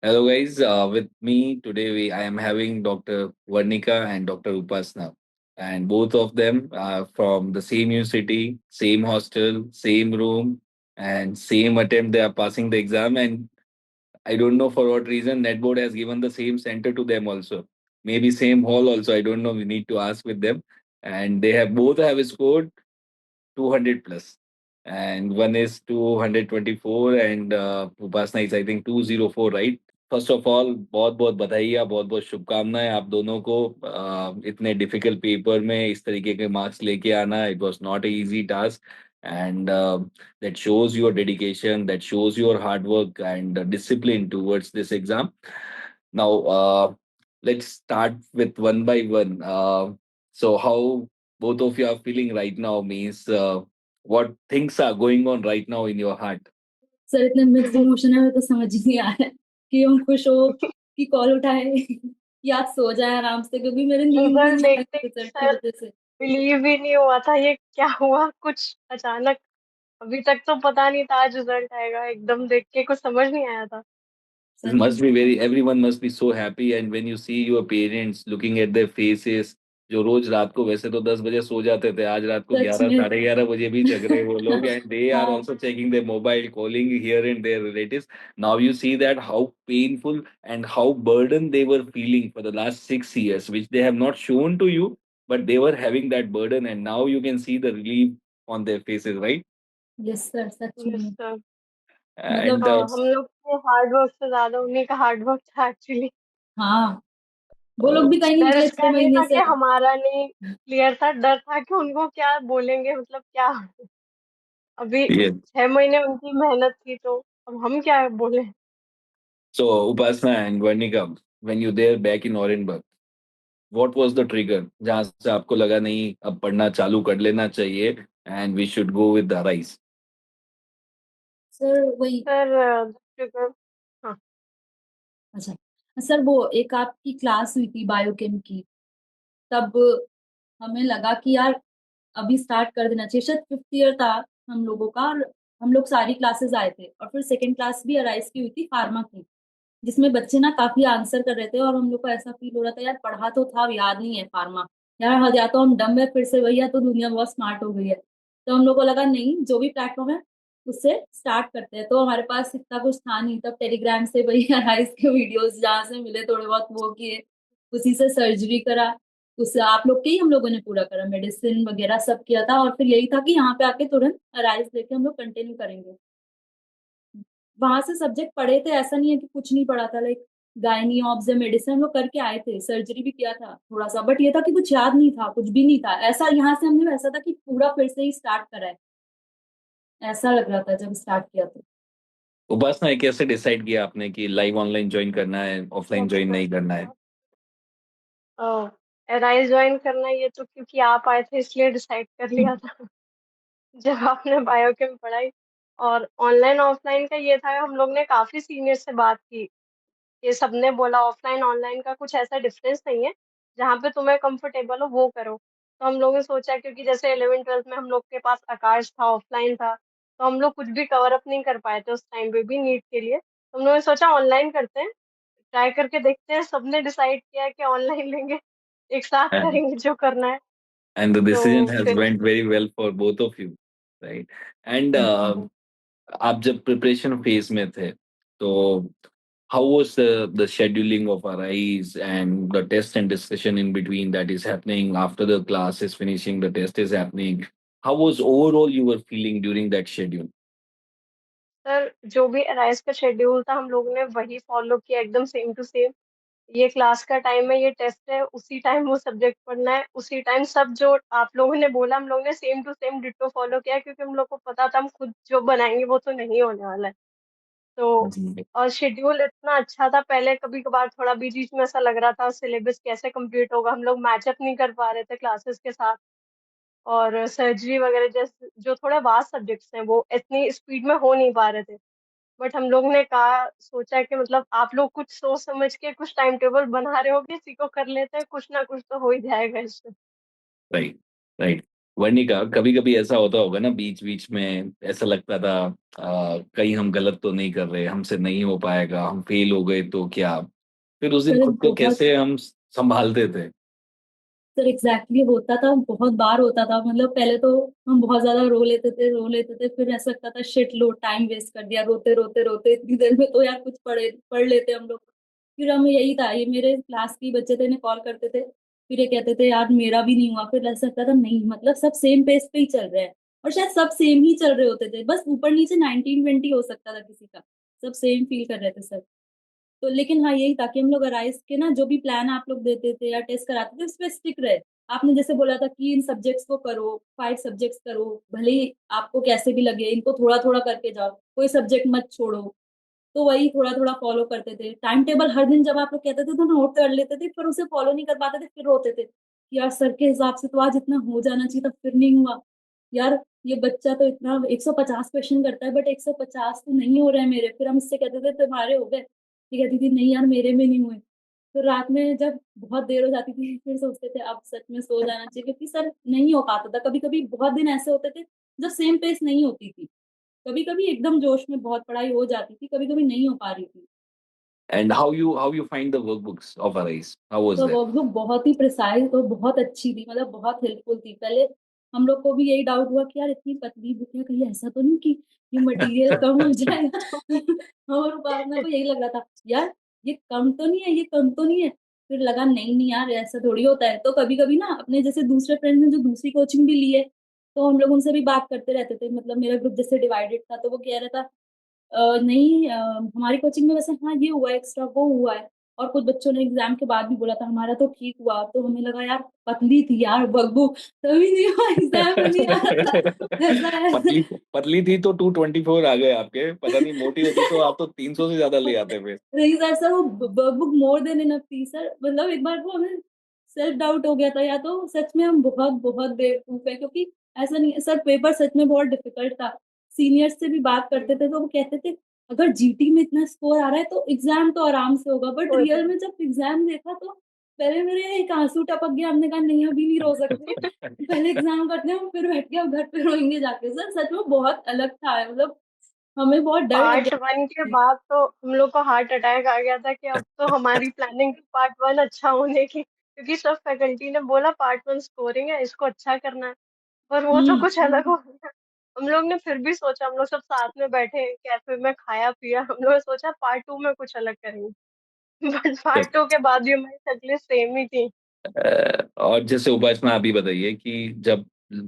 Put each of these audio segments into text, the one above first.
Hello, guys. With me today, I am having Dr. Varnika and Dr. Upasna, and both of them are from the same university, same hostel, same room, and same attempt. They are passing the exam, and I don't know for what reason NetBoard has given the same center to them also. Maybe same hall also. I don't know. We need to ask with them, and they have both have scored 200 plus, and one is 224, and Upasna is I think 204, right? First of all बहुत बहुत बधाई, बहुत बहुत शुभकामनाएं आप दोनों को। इतने डिफिकल्ट पेपर में इस तरीके के मार्क्स लेके आना, it was not a easy task, and that shows your dedication, that shows your hard work and discipline towards this exam. Now let's start with one by one. So how both of you are feeling right now, means what things are going on right now in your heart? Sir इतने mixed emotion है, तो समझ ही नहीं आ रहा है कि हम खुश हो कि कॉल उठाए या सो जाए आराम से, क्योंकि मेरे नींद भी रिजल्ट नहीं आ देखते रही ही रिजल्ट की सर वजह से। बिलीव ही नहीं हुआ था, ये क्या हुआ कुछ अचानक। अभी तक तो पता नहीं था आज रिजल्ट आएगा, एकदम देख के कुछ समझ नहीं आया था। It सच must में। be very, everyone must be so happy, and when you see your parents looking at their faces, जो रोज रात को वैसे तो 10 बजे सो जाते थे, आज रात को सच 11 में। साढ़े 11 बजे भी जग रहे वो लोग, and they are हाँ। also checking their mobile, calling here and their relatives. Now you see that how painful and how burdened they were feeling for the last 6 years, which they have not shown to you, but they were having that burden, and now you can see the relief on their faces, right? Yes sir, such yes में। Sir. And मतलब हाँ, हम लोग के hard work से ज्यादा उन्हीं का हार्ड वर्क था एक्चुअली। हाँ, वो लोग uh, भी कहीं नहीं डर निकले इसका छह नहीं महीने था से। कि हमारा नहीं क्लियर था, डर था कि उनको क्या बोलेंगे, मतलब क्या। अभी yes. 6 महीने उनकी मेहनत थी, तो अब हम क्या बोले। So, Upasna and Varnika, when you there back in Orenburg, what was the trigger जहाँ से आपको लगा नहीं अब पढ़ना चालू कर लेना चाहिए and we should go with the rise? Sir वही। सर हाँ। अच्छा, सर वो एक आपकी क्लास हुई थी बायोकेम की, तब हमें लगा कि यार अभी स्टार्ट कर देना चाहिए। शायद फिफ्थ ईयर था हम लोगों का, और हम लोग सारी क्लासेस आए थे, और फिर सेकंड क्लास भी अराइज की हुई थी फार्मा की, जिसमें बच्चे ना काफी आंसर कर रहे थे, और हम लोग को ऐसा फील हो रहा था यार पढ़ा तो था, अब याद नहीं है फार्मा। यार या तो हम डम है फिर से वही, या तो दुनिया बहुत स्मार्ट हो गई है। तो हम लोग को लगा नहीं, जो भी प्लेटफॉर्म है उससे स्टार्ट करते हैं। तो हमारे पास इतना कुछ था नहीं तब, टेलीग्राम से वही अराइज के वीडियोस जहाँ से मिले थोड़े बहुत वो किए, उसी से सर्जरी करा। उससे आप लोग के ही हम लोगों ने पूरा करा, मेडिसिन वगैरह सब किया था, और फिर यही था कि यहाँ पे आके तुरंत अराइज लेके हम लोग कंटिन्यू करेंगे। वहां से सब्जेक्ट पढ़े थे, ऐसा नहीं है कि कुछ नहीं पढ़ा था। लाइक गायनी ऑब्स मेडिसिन हम लोग करके आए थे, सर्जरी भी किया था थोड़ा सा, बट ये था कि कुछ याद नहीं था, कुछ भी नहीं था ऐसा। यहाँ से हमने वैसा था कि पूरा फिर से ही स्टार्ट करा है, ऐसा लग रहा था जब स्टार्ट किया तो। उपासना कैसे डिसाइड किया आपने कि लाइव ऑनलाइन ज्वाइन करना है, ऑफलाइन ज्वाइन नहीं करना है? राइज ज्वाइन करना, ये तो क्योंकि आप आए थे इसलिए डिसाइड कर लिया था। जब आपने बायोकेम पढ़ाई। और ऑनलाइन ऑफलाइन का ये था, हम लोग ने काफी सीनियर से बात की, ये सबने बोला ऑफलाइन ऑनलाइन का कुछ ऐसा डिफरेंस नहीं है, जहाँ पे तुम्हें कंफर्टेबल हो वो करो। तो हम लोगों ने सोचा, क्योंकि जैसे 11th 12th में हम लोग के पास आकाश था, ऑफलाइन था, तो हम लोग कुछ भी कवर अप नहीं कर पाए थे उस टाइम पे भी नीट के लिए, तो हम लोगों ने सोचा ऑनलाइन करते हैं, ट्राई करके देखते हैं। सबने डिसाइड किया कि ऑनलाइन लेंगे, एक साथ करेंगे जो करना है। And the decision तो has फिर went very well for both of you, right? And सच हाँ, में। आप जब प्रिपरेशन फेज में थे, तो how was the scheduling of our eyes and the test and discussion in between that is happening after the class is finishing, the test is happening? How was overall you were feeling during that schedule? Sir जो भी arise का schedule था हम लोगों ने वही follow किया, एकदम सेम टू सेम। ये क्लास का टाइम है, ये टेस्ट है, उसी टाइम वो सब्जेक्ट पढ़ना है, उसी टाइम सब जो आप लोगों ने बोला हम लोगों ने same to same ditto follow किया, क्योंकि हम लोग को पता था हम खुद जो बनाएंगे वो तो नहीं होने वाला है। तो जी। और शेड्यूल इतना अच्छा था, पहले कभी कभार थोड़ा बीच बीच में ऐसा लग रहा था सिलेबस कैसे कंप्लीट होगा, हम लोग मैचअप नहीं कर पा रहे थे क्लासेस के साथ। और सर्जरी वगैरह जैसे जो थोड़े वास्ट सब्जेक्ट्स हैं वो इतनी स्पीड में हो नहीं पा रहे थे। बट हम लोग ने कहा, सोचा कि मतलब आप लोग कुछ सोच समझ के कुछ टाइम टेबल बना रहे हो, किसी को कर लेते हैं, कुछ ना कुछ तो हो ही जाएगा इससे। Right, right. वर्णिका, कभी कभी ऐसा होता होगा ना, बीच बीच में ऐसा लगता था कहीं हम गलत तो नहीं कर रहे, हमसे नहीं हो पाएगा, हम फेल हो गए तो क्या। फिर उस दिन सर खुद को बहुत कैसे हम संभालते थे? सर एग्जैक्टली होता था, बहुत बार होता था। मतलब पहले तो हम बहुत ज्यादा रो लेते थे, फिर ऐसा लगता था शिट लो टाइम वेस्ट कर दिया, रोते रोते रोते इतनी देर में तो यार कुछ पढ़ लेते हम लोग। फिर हमें यही था, ये मेरे क्लास के बच्चे थे, इन्हें कॉल करते थे, फिर ये कहते थे यार मेरा भी नहीं हुआ। फिर ऐसा लगता था नहीं, मतलब सब सेम पेस पे ही चल रहे हैं, और शायद सब सेम ही चल रहे होते थे, बस ऊपर नीचे 19-20 हो सकता था किसी का, सब सेम फील कर रहे थे सब। तो लेकिन हाँ यही था कि हम लोग अराइज के ना जो भी प्लान आप लोग देते थे या टेस्ट कराते थे उस पर स्टिक रहे। आपने जैसे बोला था कि इन सब्जेक्ट्स को करो, 5 सब्जेक्ट्स करो, भले ही आपको कैसे भी लगे, इनको थोड़ा थोड़ा करके जाओ, कोई सब्जेक्ट मत छोड़ो। तो वही थोड़ा थोड़ा फॉलो करते थे। टाइम टेबल हर दिन जब आप लोग कहते थे तो नोट कर लेते थे, पर उसे फॉलो नहीं कर पाते थे, फिर रोते थे कि यार सर के हिसाब से तो आज इतना हो जाना चाहिए था, फिर नहीं हुआ। यार ये बच्चा तो इतना 150 क्वेश्चन करता है, बट 150 तो नहीं हो रहे हैं मेरे। फिर हम इससे कहते थे तुम्हारे हो गए, ये कहती थी नहीं यार मेरे में नहीं हुए। तो रात में जब बहुत देर हो जाती थी फिर सोचते थे अब सच में सो जाना चाहिए, क्योंकि सर नहीं हो पाता था। कभी कभी बहुत दिन ऐसे होते थे जब सेम पेस नहीं होती थी, कभी कभी एकदम जोश में बहुत पढ़ाई हो जाती थी, कभी कभी नहीं हो पा रही थी। And how you find the workbooks of arise, how was तो दैट? वर्कबुक बहुत ही प्रिसाइज और बहुत अच्छी थी, मतलब बहुत हेल्पफुल थी। पहले हम लोग को भी यही डाउट हुआ कि यार इतनी पतली बुक है, कहीं ऐसा तो नहीं कि ये मटेरियल कम हो जाएगा और अपने को यही लग रहा था यार ये कम तो नहीं है, ये कम तो नहीं है। फिर लगा नहीं नहीं यार ऐसा थोड़ी होता है। तो कभी कभी ना अपने जैसे दूसरे फ्रेंड्स ने जो दूसरी कोचिंग भी ली है, तो हम लोग उनसे भी बात करते रहते थे। मतलब मेरा ग्रुप जैसे डिवाइडेड था, तो वो कह रहा था नहीं हमारी कोचिंग में वैसे हाँ ये हुआ है एक्स्ट्रा, वो हुआ है। और कुछ बच्चों ने एग्जाम के बाद भी बोला था हमारा तो ठीक हुआ। तो हमें लगा यार पतली थी यार वर्कबुक, तभी नहीं हुआ, एग्जाम में नहीं आ रहा था। ऐसा पतली है। पतली थी तो 224 आ गए आपके, पता नहीं मोटी होती तो आप तो 300 से ज्यादा ले आते फिर। नहीं सर, सर वो वर्कबुक मोर देन इनफ थी सर। मतलब एक बार वो हमें सेल्फ डाउट हो गया था, या तो सच में हम बहुत बहुत बेवकूफ है, क्योंकि ऐसा नहीं सर, पेपर सच में बहुत डिफिकल्ट था। सीनियर्स से भी बात करते थे तो वो कहते थे अगर जीटी में इतना स्कोर आ रहा है तो एग्जाम तो आराम से होगा, बट कोई रियल में जब एग्जाम देखा तो पहले मेरे एक आंसू टपक गया। हमने कहा नहीं अभी नहीं रो सकते, पहले एग्जाम करते हैं, फिर बैठ के अब घर पे रोएंगे जाके। सर सच में बहुत अलग था, मतलब हमें बहुत डर लग पार्ट गया वन के था। बाद तो हम लोग को हार्ट अटैक आ गया था कि अब तो हमारी प्लानिंग थी पार्ट वन अच्छा होने की, क्योंकि सब फैकल्टी ने बोला पार्ट वन स्कोरिंग है इसको अच्छा करना है। पर वो तो हम्म। कुछ अलग हो गया। हम लोग ने फिर भी सोचा, हम लोग सब साथ में बैठे कैफे में खाया पिया, हम लोग ने सोचा पार्ट टू में कुछ अलग करेंगे। बट पार्ट टू के बाद भी हमारी शक्लें सेम ही थी। और जैसे उपासना अभी बताइए कि जब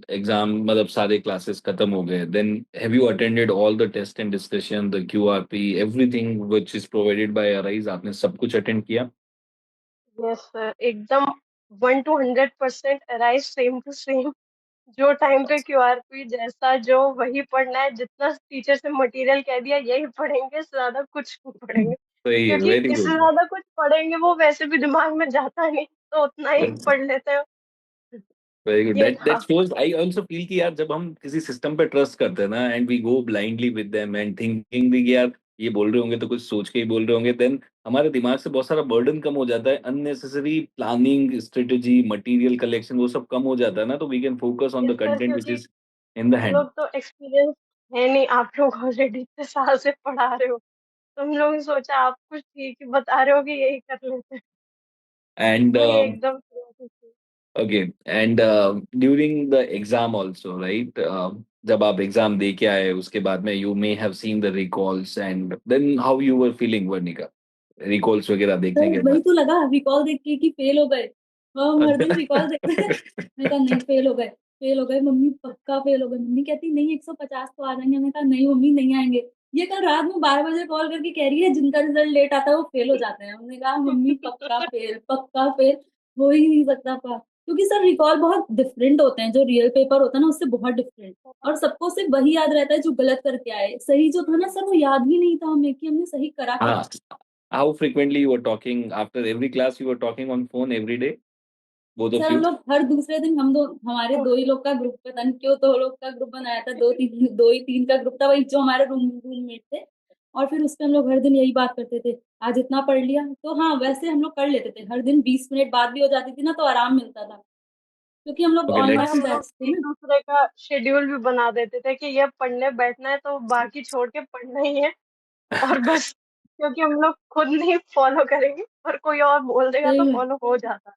एग्जाम मतलब सारे क्लासेस खत्म हो गए, then have you attended all the test and discussion, the QRP, everything which is provided by Arise, आपने सब कुछ अटेंड किया? यस सर, एकदम 1 to 100% right, same to same. जो टाइम पे क्यूआरपी जैसा जो वही पढ़ना है, जितना टीचर से मटेरियल कह दिया यही पढ़ेंगे, इससे ज्यादा कुछ नहीं पढ़ेंगे। सही है, क्योंकि वेरी इससे गुड। ज्यादा कुछ पढ़ेंगे वो वैसे भी दिमाग में जाता नहीं, तो उतना ही पढ़ लेते हैं। वेरी गुड, ये दैट था। शोज। आई आल्सो फील कि यार जब हम किसी सिस्टम पे ट्रस्ट करते हैं ना, and we go blindly with them and thinking कि यार ये बोल रहे होंगे तो कुछ सोच के ही बोल रहे होंगे, देन हमारे दिमाग से बहुत सारा बर्डन कम हो जाता है, unnecessary planning, strategy, material collection वो सब कम हो जाता है ना, तो we can focus on yes the sir, content which क्योंकि इज इन द हम हैंड। लोग तो एक्सपीरियंस है नहीं, आप लोग ऑलरेडी इतने साल से पढ़ा रहे हो, तो हम लोग ने सोचा आप कुछ ठीक ही बता रहे हो कि यही कर लेते हैं। एंड वही एकदम। Okay, and during the exam also right, जब आप एग्जाम दे के आए उसके बाद में you may have seen the recalls, and then how you were feeling Varnika, recalls वगैरह देखने सर के वही बाद? तो लगा रिकॉल देख के कि फेल हो गए। हम हर दिन रिकॉल देखते थे, मैंने कहा नहीं फेल हो गए, फेल हो गए मम्मी, पक्का फेल हो गए। मम्मी कहती नहीं 150 तो आ जाएंगे। मैंने कहा नहीं मम्मी नहीं आएंगे। ये कल रात में 12 बजे कॉल करके कह रही है जिनका रिजल्ट लेट आता है वो फेल हो जाते हैं। हमने कहा मम्मी पक्का फेल, पक्का फेल, हो ही नहीं सकता पास। क्योंकि सर रिकॉल बहुत डिफरेंट होते हैं, जो रियल पेपर होता है ना उससे बहुत डिफरेंट। और सबको सिर्फ वही याद रहता है जो गलत करके आए, सही जो था ना सर वो याद ही नहीं था हमें कि हमने सही करा क्या। हाँ, how frequently you were talking after every class, you were talking on phone every day, both of sir हम you? लोग हर दूसरे दिन, हम दो, हमारे दो ही लोग का ग्रुप, पता नहीं क्यों 2 लोग का ग्रुप बनाया था, दो ही तीन का ग्रुप था, वही जो हमारे रूममेट थे। और फिर उसपे हम लोग हर दिन यही बात करते थे आज इतना पढ़ लिया। तो हाँ वैसे हम लोग कर लेते थे हर दिन, 20 मिनट बाद भी हो जाती थी ना तो आराम मिलता था। क्योंकि हम लोग Okay, और ऑनलाइन हम let's लोग बैचते हैं एक ना। दूसरे का शेड्यूल भी बना देते थे कि ये पढ़ने बैठना है तो बाकी छोड़ के पढ़ना ही है, और बस क्योंकि हम लोग खुद नहीं फॉलो करेंगे पर कोई और बोल देगा सही तो में। फॉलो हो जाता।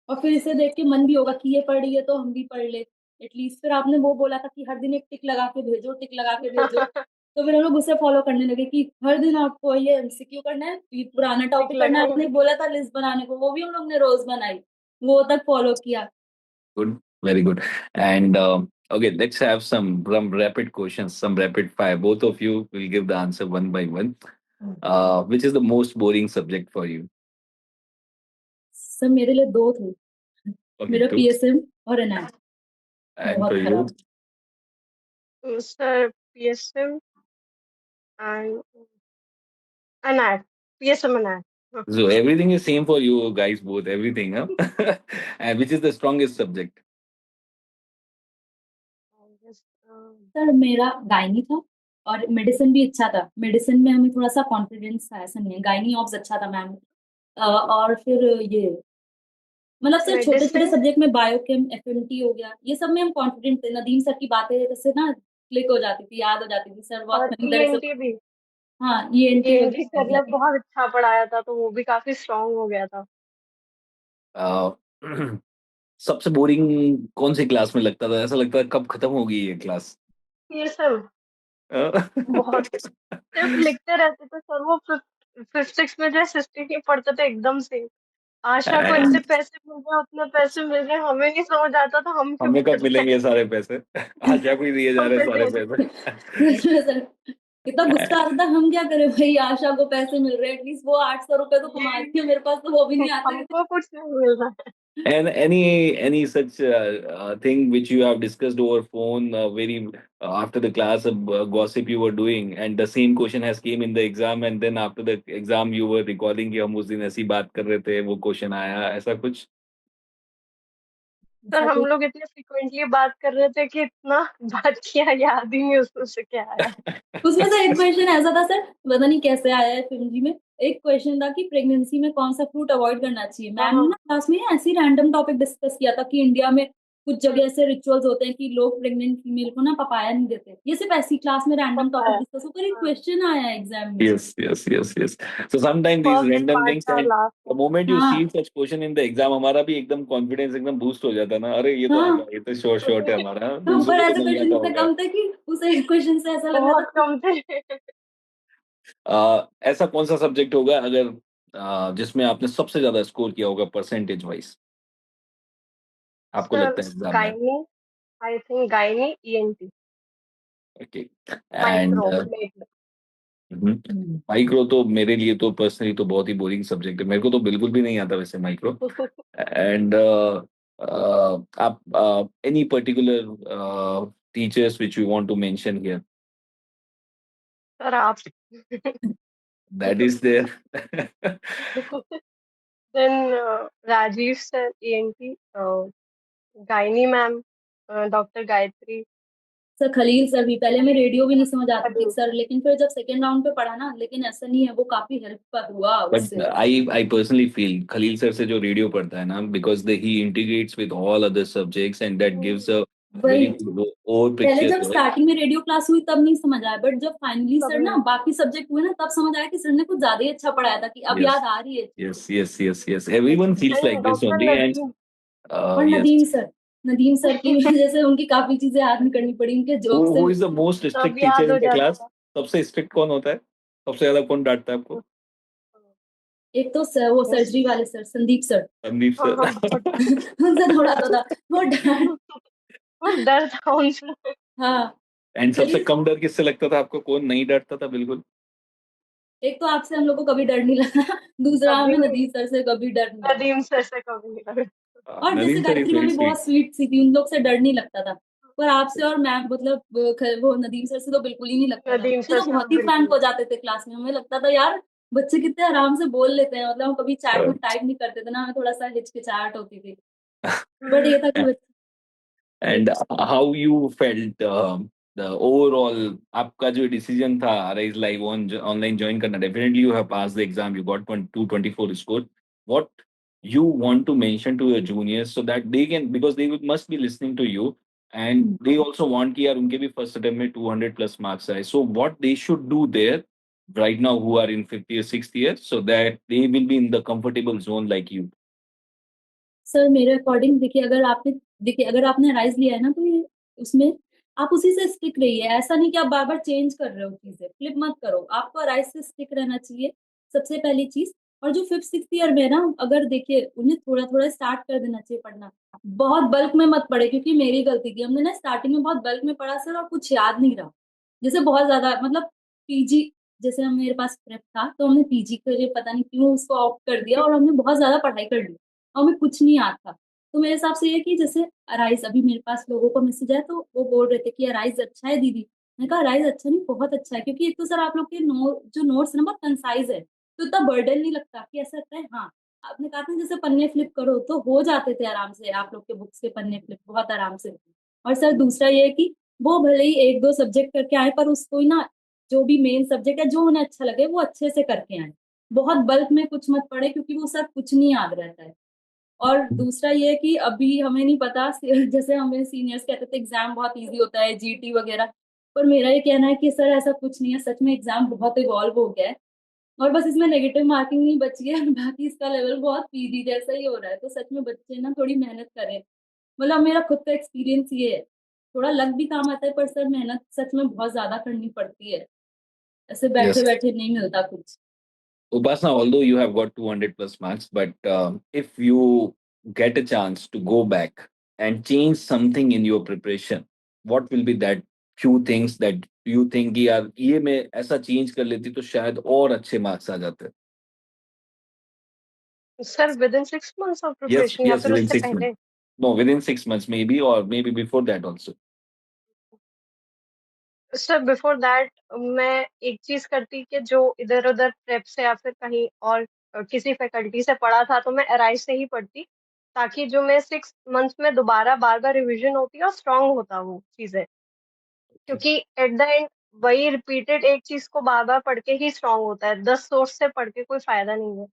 और फिर इसे देख के मन भी होगा कि ये पढ़ रही है तो हम भी पढ़ ले एटलीस्ट। फिर आपने वो बोला था कि हर दिन एक टिक लगा के भेजो, टिक लगा के भेजो। तो फिर हम लोग उसे फॉलो करने लगे कि हर दिन आपको ये एमसीक्यू करना है, ये पुराना टिक टॉपिक करना है। आपने लगाएंगे। बोला था लिस्ट बनाने को, वो भी हम लोग ने रोज बनाई, वो तक फॉलो किया। good, very good. And okay, let's have some rapid questions, some rapid fire. Both of you will give the answer one by one. Which is the most boring subject for you? सब मेरे लिए दो थे, Okay, मेरा two. PSM और NI And for बहुत you? खराब। Sir PSM and अनाथ, पीएसएम अनाथ। So everything is same for you guys, both everything, huh? And which is the strongest subject? Sir मेरा गायनी था और मेडिसिन भी अच्छा था। मेडिसिन में हमें थोड़ा सा कॉन्फिडेंस था, ऐसा नहीं है। गायनी ऑब्स अच्छा था मैम। और फिर ये मतलब सिर्फ छोटे छोटे मेडिसिन सब्जेक्ट में बायोकेम एफएमटी हो गया, ये सब में हम कॉन्फिडेंट थे। नदीम सर की बातें जैसे ना क्लिक हो जाती थी, याद हो जाती थी। सर बहुत और फनी तरह से। ईएनटी भी, हाँ ईएनटी ईएनटी वगैरह हो सर गया ने था। बहुत अच्छा पढ़ाया था तो वो भी काफी स्ट्रांग हो गया था। Uh, सबसे बोरिंग कौन सी क्लास में लगता था? ऐसा लगता था कब खत्म होगी ये क्लास? पीएसएम बहुत, सिर्फ लिखते रहते थे सर वो। फिफ्थ फिफ्थ सिक्स में जो सिस्टम नहीं पढ़ते थे एकदम से। आशा को And इतने पैसे मिल गए, उतने पैसे मिल गए, हमें नहीं समझ आता तो हम क्यों हमें कब कर रहे मिलेंगे ये सारे पैसे? आज जा कोई दिए जा रहे हैं सारे हैं। पैसे। सर इतना गुस्सा आता था, हम क्या करें भाई, आशा को पैसे मिल रहे हैं, एटलीस्ट वो 800 रुपए तो कमा ये रही है, मेरे पास तो वो भी नहीं आते। हमको कुछ नहीं मिल रहा है। And any such thing which you have discussed over phone, very after the class gossip you were doing, and the same question has came in the exam, and then after the exam you were recalling कि हम उस दिन ऐसी बात कर रहे थे, वो क्वेश्चन आया, ऐसा कुछ? सर ऐसा हम कोई लोग इतने फ्रिक्वेंटली बात कर रहे थे कि इतना बात किया याद ही नहीं उसमें से क्या आया। उसमें से एक क्वेश्चन ऐसा था सर, पता नहीं कैसे आया है फिल्म जी में। एक क्वेश्चन था कि प्रेगनेंसी में कौन सा फ्रूट अवॉइड करना चाहिए। मैम ने हाँ ना क्लास में ऐसी रैंडम टॉपिक डिस्कस किया था कि इंडिया में कुछ जगह ऐसे रिचुअल्स होते हैं कि लोग प्रेग्नेंट फीमेल को ना पपाया नहीं देते। ये सिर्फ ऐसी क्लास में रैंडम पता टॉपिक है। डिस्कस होकर एक हाँ, क्वेश्चन आया एग्जाम में। Yes, yes, yes, yes. So sometimes these first random part things, था and लास्ट the था। moment you see हाँ such question in the exam, हमारा भी एकदम कॉन्फिडेंस एकदम बूस्ट हो जाता है ना, अरे ये तो आ हाँ। गया, ये तो श्योर शॉट है हमारा, हम दूसरों पर को तो ऐसे नहीं आता क्वेश्चन से होगा। कम थे कि उस एक क्वेश्चन से ऐसा लग रहा था बहुत कि कम थे। ऐसा कौन सा सब्जेक्ट होगा अगर जिसमें आपने सबसे ज्यादा स्कोर किया होगा परसेंटेज वाइज, आपको सर लगता है एग्जाम में? Gynae, I think gynae ENT okay. And micro made. Micro तो मेरे लिए तो पर्सनली तो बहुत ही बोरिंग सब्जेक्ट है, मेरे को तो बिल्कुल भी नहीं आता वैसे माइक्रो। एंड आप any particular teachers which you want to mention here? Sir आप। That is there. Then Rajeev sir ENT, gynae ma'am doctor Gayatri. Sir Khalil sir भी, पहले में रेडियो भी नहीं समझ आती थी खलील सर, लेकिन फिर जब सेकेंड राउंड पे पढ़ा ना, लेकिन ऐसा नहीं है, वो काफी हेल्प हुआ बट उससे। I personally feel Khalil sir से जो रेडियो पढ़ता है ना, because they he integrates with all other subjects and that gives a वही, वेरी गुड ओवर पहले पिक्चर जब जो है। स्टार्टिंग में रेडियो क्लास हुई तब नहीं समझ आया, बट जब फाइनली सर तभी ना बाकी सब्जेक्ट हुए ना तब समझ आया कि सर ने कुछ ज्यादा ही अच्छा पढ़ाया था, कि अब यस, याद आ रही है चीजें। Yes, yes, yes, yes, everyone feels like this doctor only. And Nadeem. और यस, नदीम सर की वजह से उनकी काफी चीजें याद नहीं करनी पड़ी, उनके जोक से। हु इज द मोस्ट सब स्ट्रिक्ट टीचर याद इन हो द जाता क्लास? था। सबसे स्ट्रिक्ट कौन होता है? सबसे ज्यादा कौन डांटता है आपको? एक तो सर, वो बस सर्जरी वाले सर, संदीप सर। संदीप हाँ हाँ सर। बहुत उनसे थोड़ा तो था वो डांट। बहुत डर था उनसे। हाँ एंड सबसे चलिए। कम डर किससे लगता था आपको? कौन नहीं डांटता था बिल्कुल? एक तो आपसे हम लोग को कभी डर नहीं लगा, दूसरा कभी हमें नहीं, नदीम सर से कभी डर नहीं लगा। नदीम सर से कभी नहीं लगा। और जैसे Nadeem sir is Gayatri ma'am very भी स्वीट। बहुत स्वीट सी थी, उन लोग से डर नहीं लगता था। पर आपसे और मैम मतलब वो नदीम सर से तो बिल्कुल ही नहीं लगता था। नदीम ये सर तो से बहुत हम ही फ्रैंक बिल्कुल। हो जाते थे क्लास में, हमें लगता था यार बच्चे कितने आराम से बोल लेते हैं। मतलब हम कभी चैट में टाइप नहीं करते थे ना, हमें थोड़ा सा हिचकिचाहट होती थी। बट ये था कि बच्चे and how you felt the overall, आपका जो डिसीजन था Rise live on online join करना, definitely you have pass the exam, you got 224 score. What you want to mention to your juniors so that they can, because they must be listening to you, and they also want कि यार उनके भी first attempt में 200 plus marks आए, so what they should do there right now who are in fifth year sixth year so that they will be in the comfortable zone like you. Sir मेरे according देखिए अगर आपने rise लिया है ना, तो ये उसमें आप उसी से स्टिक रहिए। ऐसा नहीं कि आप बार बार चेंज कर रहे हो चीजें, फ्लिप मत करो, आपको राइज से स्टिक रहना चाहिए, सबसे पहली चीज। और जो फिफ्थ सिक्स ईयर में है ना, अगर देखिए उन्हें थोड़ा थोड़ा स्टार्ट कर देना चाहिए पढ़ना। बहुत बल्क में मत पढ़े, क्योंकि मेरी गलती थी, हमने ना स्टार्टिंग में बहुत बल्क में पढ़ा सर, और कुछ याद नहीं रहा। जैसे बहुत ज्यादा मतलब पीजी, जैसे हम मेरे पास प्रेप था तो हमने पीजी के लिए पता नहीं क्यों उसको ऑप्ट कर दिया, और हमने बहुत ज्यादा पढ़ाई कर ली और हमें कुछ नहीं याद था। तो मेरे हिसाब से ये कि जैसे अराइज, अभी मेरे पास लोगों का मैसेज है तो वो बोल रहे थे कि अराइज अच्छा है दीदी। मैंने कहा अराइज अच्छा नहीं, बहुत अच्छा है, क्योंकि एक तो सर आप लोग के जो नोट्स है ना बहुत कंसाइज है, तो इतना बर्डन नहीं लगता कि ऐसा लगता है। हाँ, आपने कहा था जैसे पन्ने फ्लिप करो, तो हो जाते थे आराम से आप लोग के बुक्स के पन्ने फ्लिप, बहुत आराम से। और सर दूसरा ये है कि वो भले ही एक दो सब्जेक्ट करके आए, पर उसको ही ना, जो भी मेन सब्जेक्ट है जो उन्हें अच्छा लगे वो अच्छे से करके आए। बहुत बल्क में कुछ मत पढ़े, क्योंकि वो सर कुछ नहीं याद रहता है। और दूसरा ये है कि अभी हमें नहीं पता जैसे हमें सीनियर्स कहते थे एग्जाम बहुत इजी होता है, जीटी वगैरह, पर मेरा ये कहना है कि सर ऐसा कुछ नहीं है, सच में एग्जाम बहुत इवॉल्व हो गया है। और बस इसमें नेगेटिव मार्किंग नहीं बची है बाकी इसका लेवल बहुत पीडी जैसा ही हो रहा है। तो सच में बच्चे ना थोड़ी मेहनत करें, मतलब मेरा खुद का एक्सपीरियंस ये है। थोड़ा लक भी काम आता है, पर सर मेहनत सच में बहुत ज्यादा करनी पड़ती है, ऐसे बैठे Yes. बैठे नहीं मिलता कुछ। Upasna, although you have got 200 plus marks, but if you get a chance to go back and change something in your preparation, what will be that few things that you think कि यार ये मैं ऐसा change कर लेती तो शायद और अच्छे मार्क्स आ जाते? Sir with in 6 months of Yes, preparation या yes, फिर within उससे 6 months. पहले? No, within 6 months maybe, or maybe before that also. Sir before that मैं एक चीज करती कि जो इधर उधर प्रेप से या फिर कहीं और किसी फैकल्टी से पढ़ा था तो मैं अराइज से ही पढ़ती, ताकि जो मैं 6 मंथ्स में दोबारा बार बार रिवीजन होती और स्ट्रांग होता वो चीजें। Okay. क्योंकि एट द एंड वही रिपीटेड एक चीज को बार बार पढ़ के ही स्ट्रांग होता है, 10 सोर्स से पढ़ के कोई फायदा नहीं है।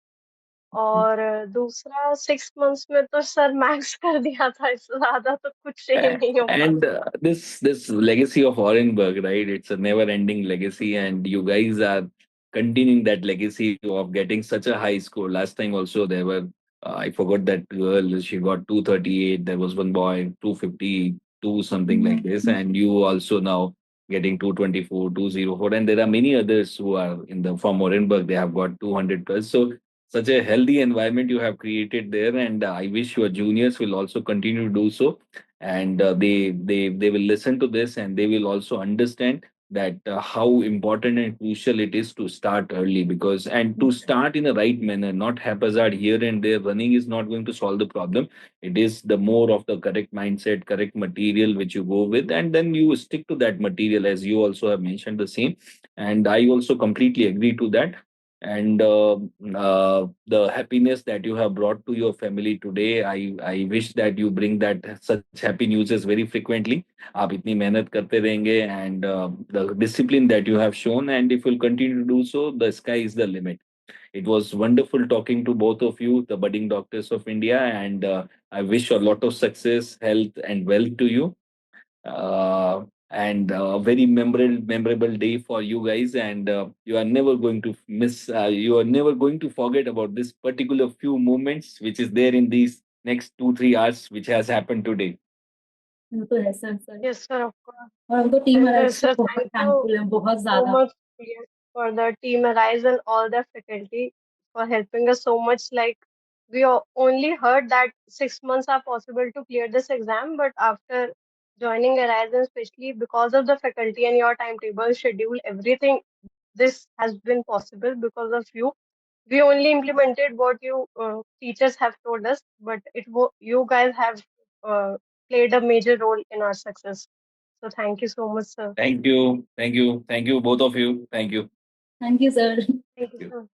और दूसरा 6 मंथ्स में तो सर मैक्स कर दिया था, इससे ज्यादा तो कुछ ही नहीं हो And पाता। this legacy of Orenburg, right? It's a never-ending legacy, and you guys are continuing that legacy of getting such a high score. Last time also there were, I forgot that girl. She got 238. There was one boy 252, something like this, and you also now getting 224, 204, and there are many others who are in the from Orenburg. They have got 200 plus. So such a healthy environment you have created there, and I wish your juniors will also continue to do so, and they will listen to this, and they will also understand that how important and crucial it is to start early, because and to start in a right manner, not haphazard here and there. Running is not going to solve the problem. It is the more of the correct mindset, correct material which you go with, and then you stick to that material, as you also have mentioned the same, and I also completely agree to that. And the happiness that you have brought to your family today, I wish that you bring that such happy news very frequently. आप इतनी मेहनत करते रहेंगे, and the discipline that you have shown, and if you'll continue to do so, the sky is the limit. It was wonderful talking to both of you, the budding doctors of India, and I wish a lot of success, health, and wealth to you. And a very memorable day for you guys, and you are never going to miss, you are never going to forget about this particular few moments which is there in these next 2 3 hours which has happened today. वो तो है sir sir. Yes sir, of course. और हम तो team and arise से sir बहुत thank you thankful हैं, बहुत so ज्यादा। much, yes, for the team Arise and all the faculty for helping us so much. Like we only heard that 6 months are possible to clear this exam, but after joining Arise, and especially because of the faculty and your timetable schedule, everything this has been possible because of you. We only implemented what you teachers have told us, but you guys have uh, played a major role in our success. So thank you so much, sir. Thank you, thank you, thank you, both of you. Thank you. Thank you sir. Thank you, Thank you. sir.